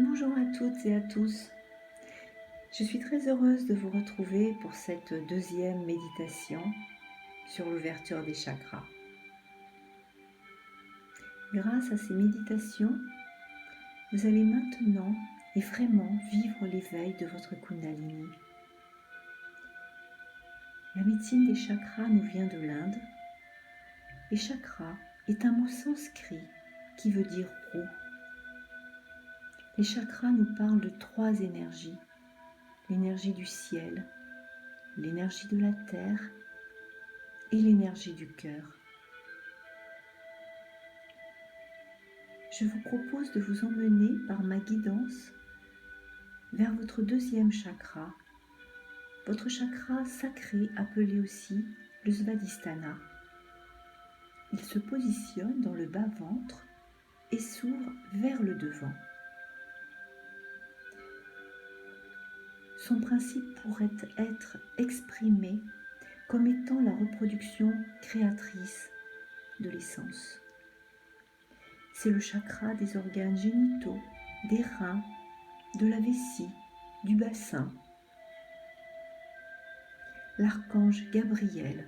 Bonjour à toutes et à tous. Je suis très heureuse de vous retrouver pour cette deuxième méditation sur l'ouverture des chakras. Grâce à ces méditations, vous allez maintenant et vraiment vivre l'éveil de votre Kundalini. La médecine des chakras nous vient de l'Inde. Et chakra est un mot sanskrit qui veut dire roue. Les chakras nous parlent de trois énergies. L'énergie du ciel, l'énergie de la terre et l'énergie du cœur. Je vous propose de vous emmener par ma guidance vers votre deuxième chakra, votre chakra sacré appelé aussi le Svadhisthana. Il se positionne dans le bas-ventre et s'ouvre vers le devant. Son principe pourrait être exprimé comme étant la reproduction créatrice de l'essence. C'est le chakra des organes génitaux, des reins, de la vessie, du bassin. L'archange Gabriel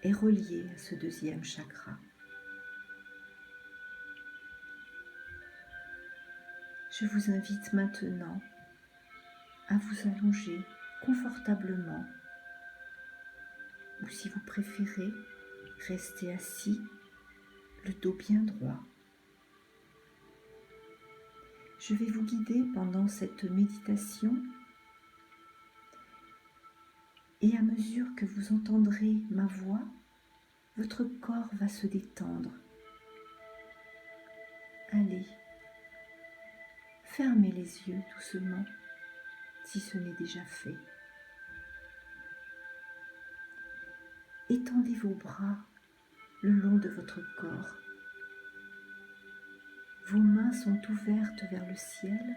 est relié à ce deuxième chakra. Je vous invite maintenant à vous allonger confortablement ou si vous préférez, rester assis, le dos bien droit. Je vais vous guider pendant cette méditation et à mesure que vous entendrez ma voix, votre corps va se détendre. Allez, fermez les yeux doucement si ce n'est déjà fait. Étendez vos bras le long de votre corps. Vos mains sont ouvertes vers le ciel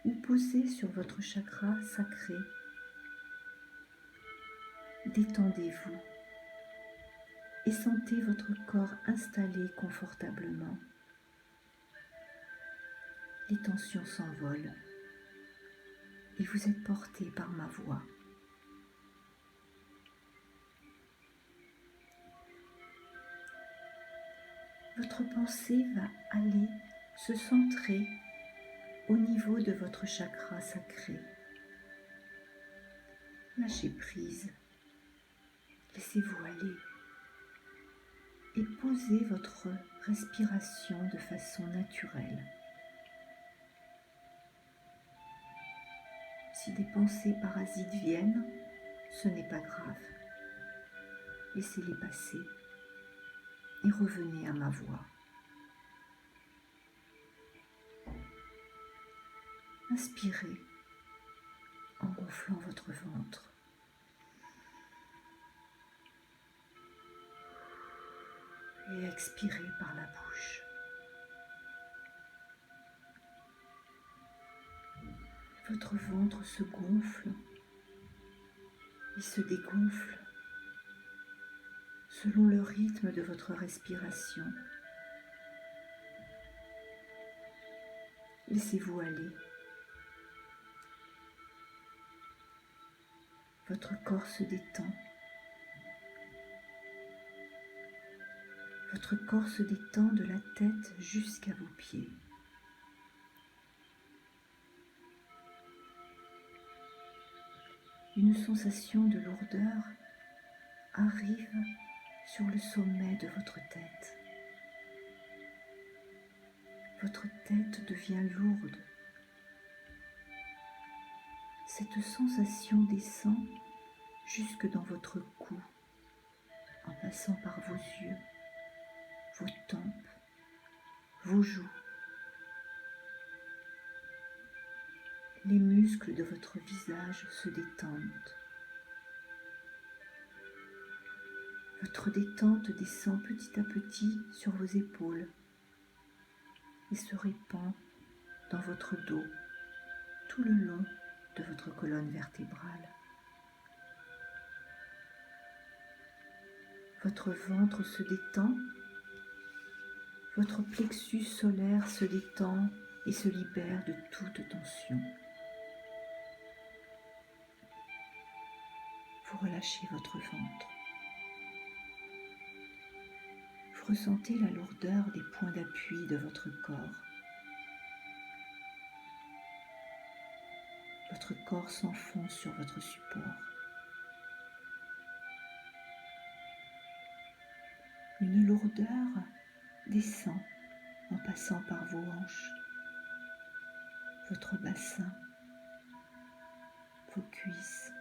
ou posées sur votre chakra sacré. Détendez-vous et sentez votre corps installé confortablement. Les tensions s'envolent et vous êtes porté par ma voix. Votre pensée va aller se centrer au niveau de votre chakra sacré. Lâchez prise, laissez-vous aller et posez votre respiration de façon naturelle. Si des pensées parasites viennent, ce n'est pas grave. Laissez-les passer et revenez à ma voix. Inspirez en gonflant votre ventre. Et expirez par la bouche. Votre ventre se gonfle et se dégonfle selon le rythme de votre respiration. Laissez-vous aller. Votre corps se détend. Votre corps se détend de la tête jusqu'à vos pieds. Une sensation de lourdeur arrive sur le sommet de votre tête. Votre tête devient lourde. Cette sensation descend jusque dans votre cou, en passant par vos yeux, vos tempes, vos joues. Les muscles de votre visage se détendent. Votre détente descend petit à petit sur vos épaules et se répand dans votre dos, tout le long de votre colonne vertébrale. Votre ventre se détend, votre plexus solaire se détend et se libère de toute tension. Vous relâchez votre ventre. Vous ressentez la lourdeur des points d'appui de votre corps. Votre corps s'enfonce sur votre support. Une lourdeur descend en passant par vos hanches, votre bassin, vos cuisses,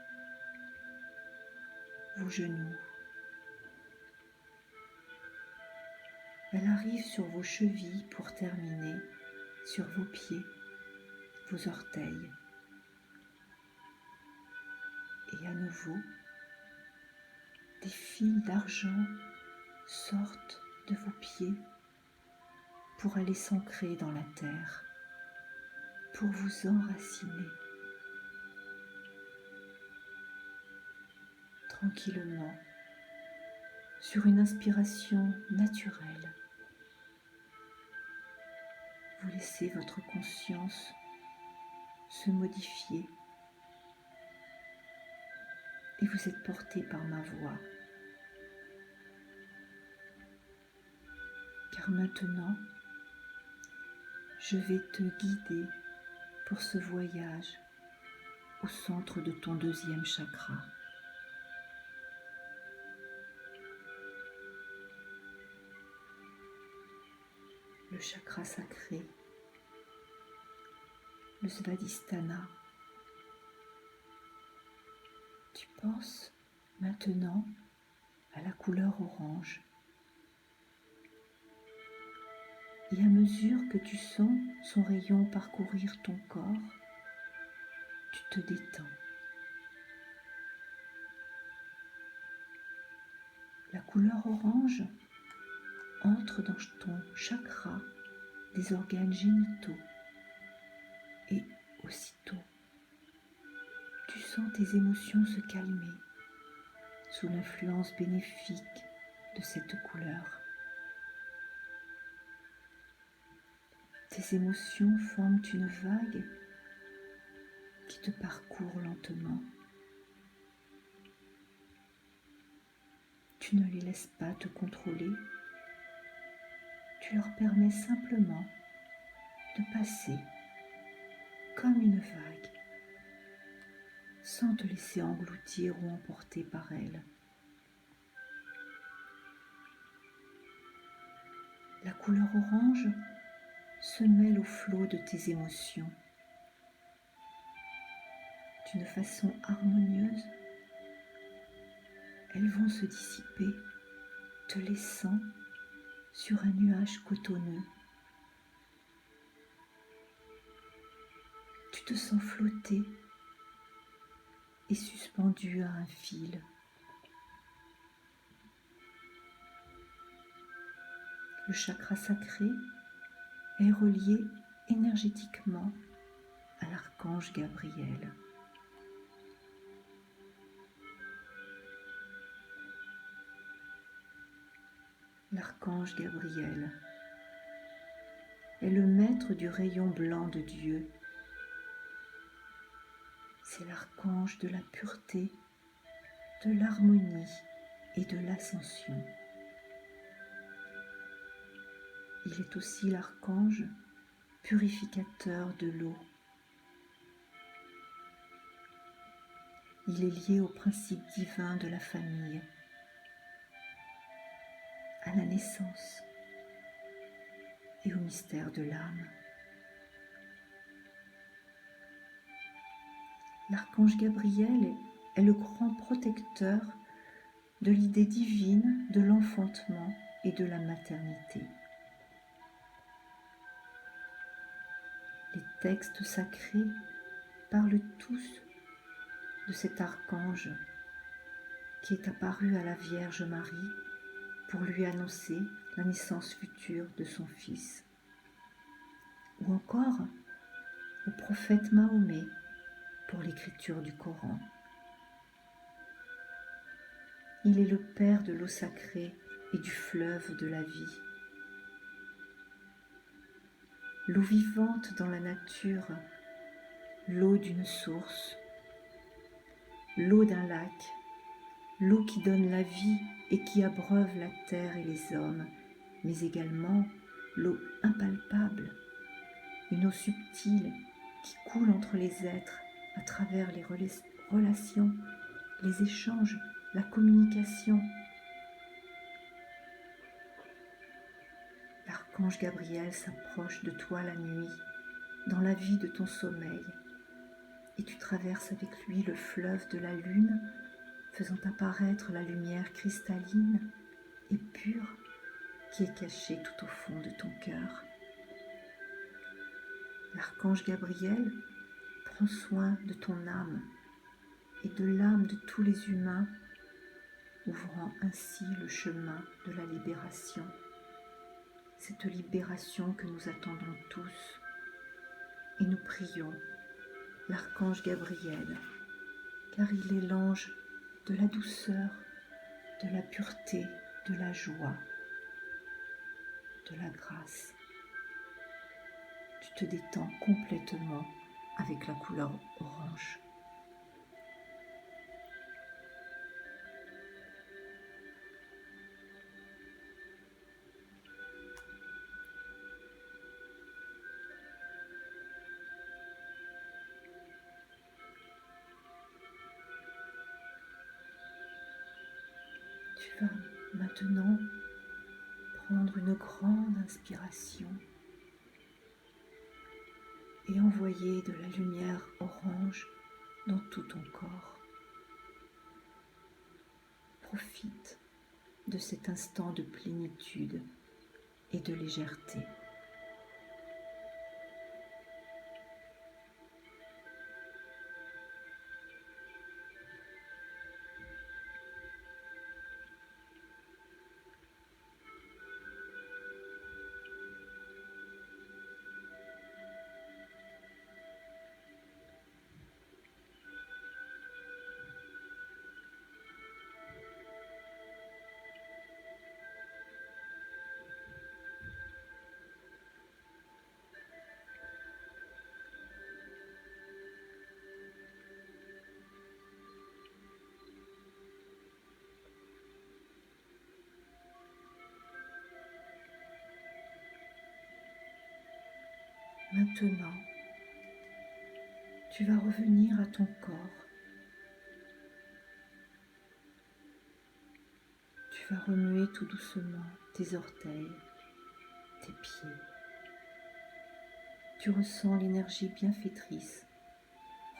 vos genoux. Elle arrive sur vos chevilles pour terminer sur vos pieds, vos orteils. Et à nouveau, des fils d'argent sortent de vos pieds pour aller s'ancrer dans la terre, pour vous enraciner. Tranquillement, sur une inspiration naturelle, vous laissez votre conscience se modifier et vous êtes porté par ma voix. Car maintenant, je vais te guider pour ce voyage au centre de ton deuxième chakra. Le chakra sacré, le Svadhisthana. Tu penses maintenant à la couleur orange. Et à mesure que tu sens son rayon parcourir ton corps, tu te détends. La couleur orange entre dans ton chakra des organes génitaux et aussitôt, tu sens tes émotions se calmer sous l'influence bénéfique de cette couleur. Tes émotions forment une vague qui te parcourt lentement. Tu ne les laisses pas te contrôler. Tu leur permets simplement de passer comme une vague, sans te laisser engloutir ou emporter par elle. La couleur orange se mêle au flot de tes émotions. D'une façon harmonieuse, elles vont se dissiper, te laissant sur un nuage cotonneux. Tu te sens flotter et suspendu à un fil. Le chakra sacré est relié énergétiquement à l'archange Gabriel. L'archange Gabriel est le maître du rayon blanc de Dieu. C'est l'archange de la pureté, de l'harmonie et de l'ascension. Il est aussi l'archange purificateur de l'eau. Il est lié au principe divin de la famille, à la naissance et au mystère de l'âme. L'archange Gabriel est le grand protecteur de l'idée divine de l'enfantement et de la maternité. Les textes sacrés parlent tous de cet archange qui est apparu à la Vierge Marie pour lui annoncer la naissance future de son fils. Ou encore au prophète Mahomet pour l'écriture du Coran. Il est le père de l'eau sacrée et du fleuve de la vie. l'eau vivante dans la nature, l'eau d'une source, l'eau d'un lac, l'eau qui donne la vie et qui abreuve la terre et les hommes, mais également l'eau impalpable, une eau subtile qui coule entre les êtres à travers les relations, les échanges, la communication. L'archange Gabriel s'approche de toi la nuit, dans la vie de ton sommeil, et tu traverses avec lui le fleuve de la lune, faisant apparaître la lumière cristalline et pure qui est cachée tout au fond de ton cœur. L'archange Gabriel prend soin de ton âme et de l'âme de tous les humains, ouvrant ainsi le chemin de la libération. Cette libération que nous attendons tous, et nous prions l'archange Gabriel, car il est l'ange de la douceur, de la pureté, de la joie, de la grâce. Tu te détends complètement avec la couleur orange. Tu vas maintenant prendre une grande inspiration et envoyer de la lumière orange dans tout ton corps. Profite de cet instant de plénitude et de légèreté. Maintenant, tu vas revenir à ton corps. Tu vas remuer tout doucement tes orteils, tes pieds. Tu ressens l'énergie bienfaitrice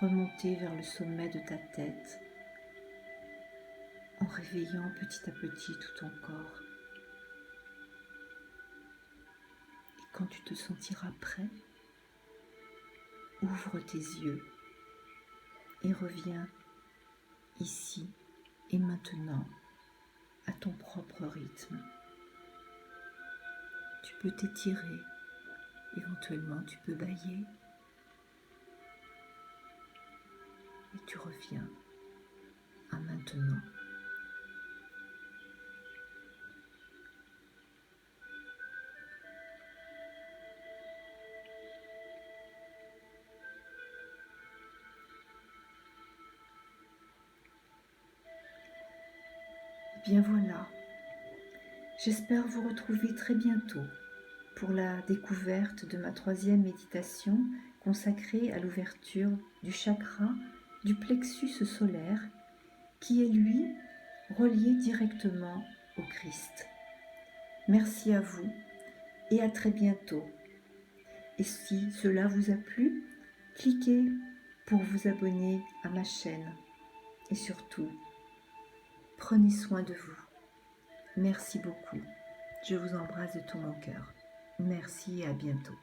remonter vers le sommet de ta tête en réveillant petit à petit tout ton corps. Et quand tu te sentiras prêt, ouvre tes yeux et reviens ici et maintenant à ton propre rythme. Tu peux t'étirer, éventuellement tu peux bâiller et tu reviens à maintenant. Bien voilà, j'espère vous retrouver très bientôt pour la découverte de ma 3e méditation consacrée à l'ouverture du chakra du plexus solaire qui est lui relié directement au Christ. Merci à vous et à très bientôt. Et si cela vous a plu, cliquez pour vous abonner à ma chaîne et surtout, prenez soin de vous. Merci beaucoup. Je vous embrasse de tout mon cœur. Merci et à bientôt.